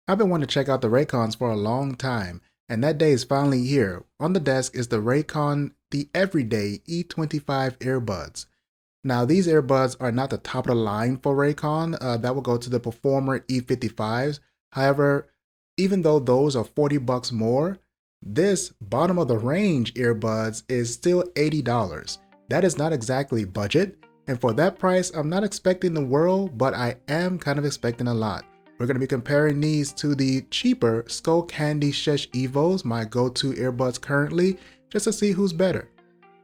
I've been wanting to check out the Raycons for a long time, and that day is finally here. On the desk is the Raycon the Everyday E25 earbuds. Now, these earbuds are not the top of the line for Raycon. That will go to the Performer E55s. However, even though those are 40 bucks more, this bottom of the range earbuds is still $80. That is not exactly budget, and for that price, I'm not expecting the world, but I am kind of expecting a lot. We're going to be comparing these to the cheaper Skullcandy Sesh Evos, my go-to earbuds currently, just to see who's better.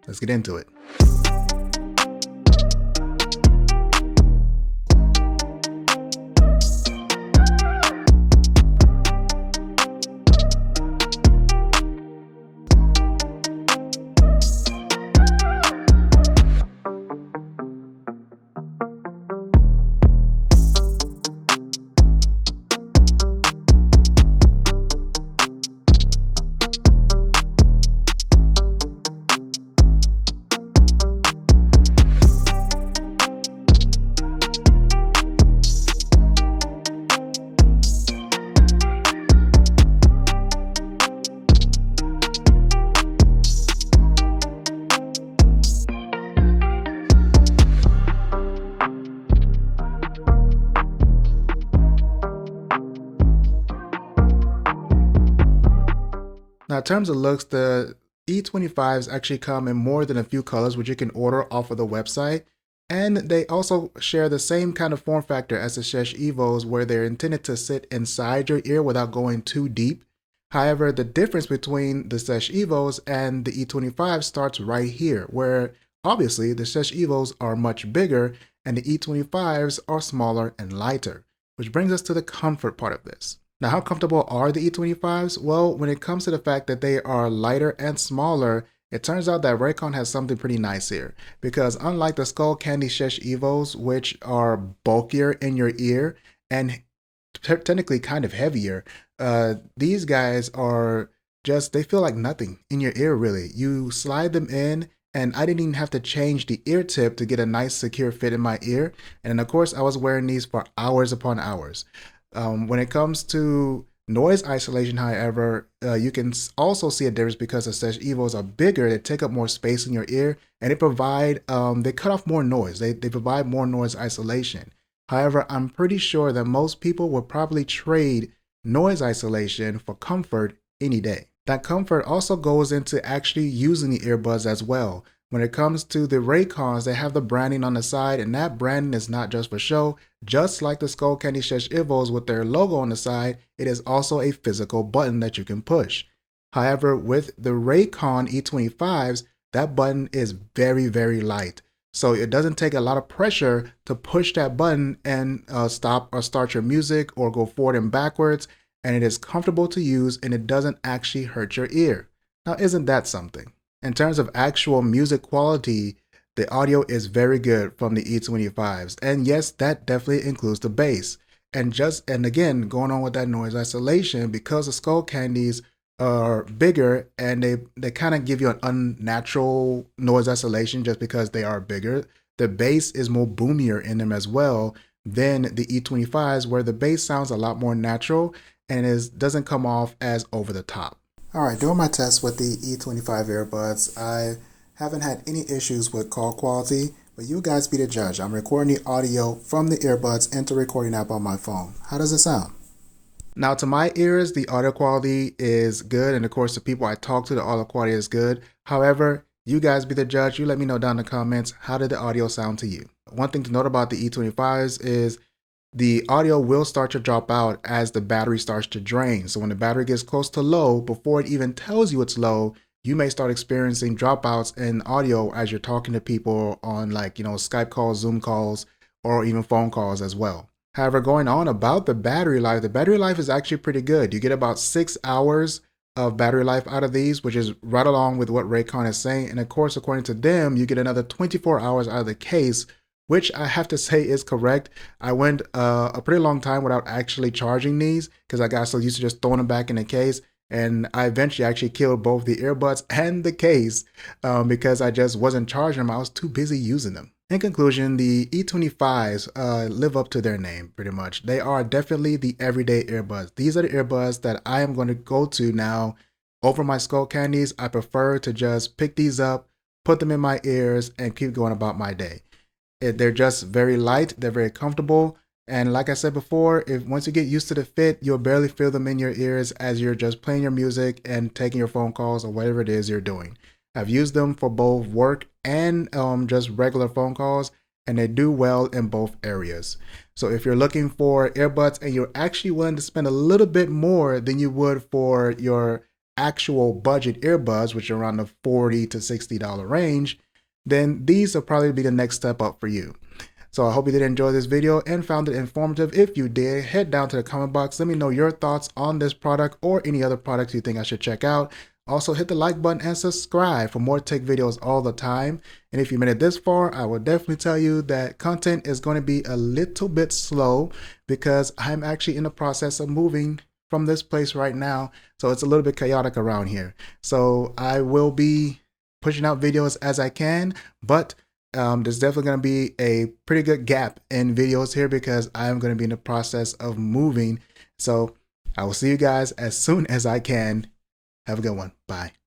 Let's get into it. Now, in terms of looks, the E25s actually come in more than a few colors, which you can order off of the website. And they also share the same kind of form factor as the Sesh Evos, where they're intended to sit inside your ear without going too deep. However, the difference between the Sesh Evos and the E25 starts right here, where obviously the Sesh Evos are much bigger and the E25s are smaller and lighter, which brings us to the comfort part of this. Now, how comfortable are the E25s? Well, when it comes to the fact that they are lighter and smaller, it turns out that Raycon has something pretty nice here, because unlike the Skullcandy Sesh Evos, which are bulkier in your ear and technically kind of heavier, these guys are just, they feel like nothing in your ear really. You slide them in, and I didn't even have to change the ear tip to get a nice secure fit in my ear. And of course, I was wearing these for hours upon hours. When it comes to noise isolation, however, you can also see a difference because the Sesh Evos are bigger, they take up more space in your ear, and they cut off more noise. They provide more noise isolation. However, I'm pretty sure that most people would probably trade noise isolation for comfort any day. That comfort also goes into actually using the earbuds as well. When it comes to the Raycons, they have the branding on the side, and that branding is not just for show. Just like the Skullcandy Sesh Evos with their logo on the side, it is also a physical button that you can push. However, with the Raycon E25s, that button is very, very light. So it doesn't take a lot of pressure to push that button and stop or start your music or go forward and backwards, and it is comfortable to use and it doesn't actually hurt your ear. Now, isn't that something? In terms of actual music quality, the audio is very good from the E25s. And yes, that definitely includes the bass. And again, going on with that noise isolation, because the Skullcandies are bigger and they kind of give you an unnatural noise isolation just because they are bigger. The bass is more boomier in them as well than the E25s, where the bass sounds a lot more natural and doesn't come off as over the top. Alright, doing my test with the E25 earbuds, I haven't had any issues with call quality, but you guys be the judge. I'm recording the audio from the earbuds into recording app on my phone. How does it sound? Now, to my ears, the audio quality is good, and of course, the people I talk to, the audio quality is good. However, you guys be the judge. You let me know down in the comments, how did the audio sound to you? One thing to note about the E25s is the audio will start to drop out as the battery starts to drain. So when the battery gets close to low, before it even tells you it's low, you may start experiencing dropouts in audio as you're talking to people on Skype calls, Zoom calls, or even phone calls as well. However, going on about the battery life is actually pretty good. You get about 6 hours of battery life out of these, which is right along with what Raycon is saying. And of course, according to them, you get another 24 hours out of the case, which I have to say is correct. I went a pretty long time without actually charging these because I got so used to just throwing them back in the case. And I eventually actually killed both the earbuds and the case because I just wasn't charging them. I was too busy using them. In conclusion, the E25s live up to their name pretty much. They are definitely the everyday earbuds. These are the earbuds that I am going to go to now over my Skullcandies. I prefer to just pick these up, put them in my ears, and keep going about my day. They're just very light, they're very comfortable, and like I said before, if once you get used to the fit, you'll barely feel them in your ears as you're just playing your music and taking your phone calls or whatever it is you're doing. I've used them for both work and just regular phone calls, and they do well in both areas. So if you're looking for earbuds and you're actually willing to spend a little bit more than you would for your actual budget earbuds, which are around the $40 to $60 range, then these will probably be the next step up for you. So I hope you did enjoy this video and found it informative. If you did, head down to the comment box. Let me know your thoughts on this product or any other products you think I should check out. Also hit the like button and subscribe for more tech videos all the time. And if you made it this far, I will definitely tell you that content is going to be a little bit slow because I'm actually in the process of moving from this place right now. So it's a little bit chaotic around here. So I will be pushing out videos as I can, but there's definitely going to be a pretty good gap in videos here because I'm going to be in the process of moving. So I will see you guys as soon as I can. Have a good one. Bye.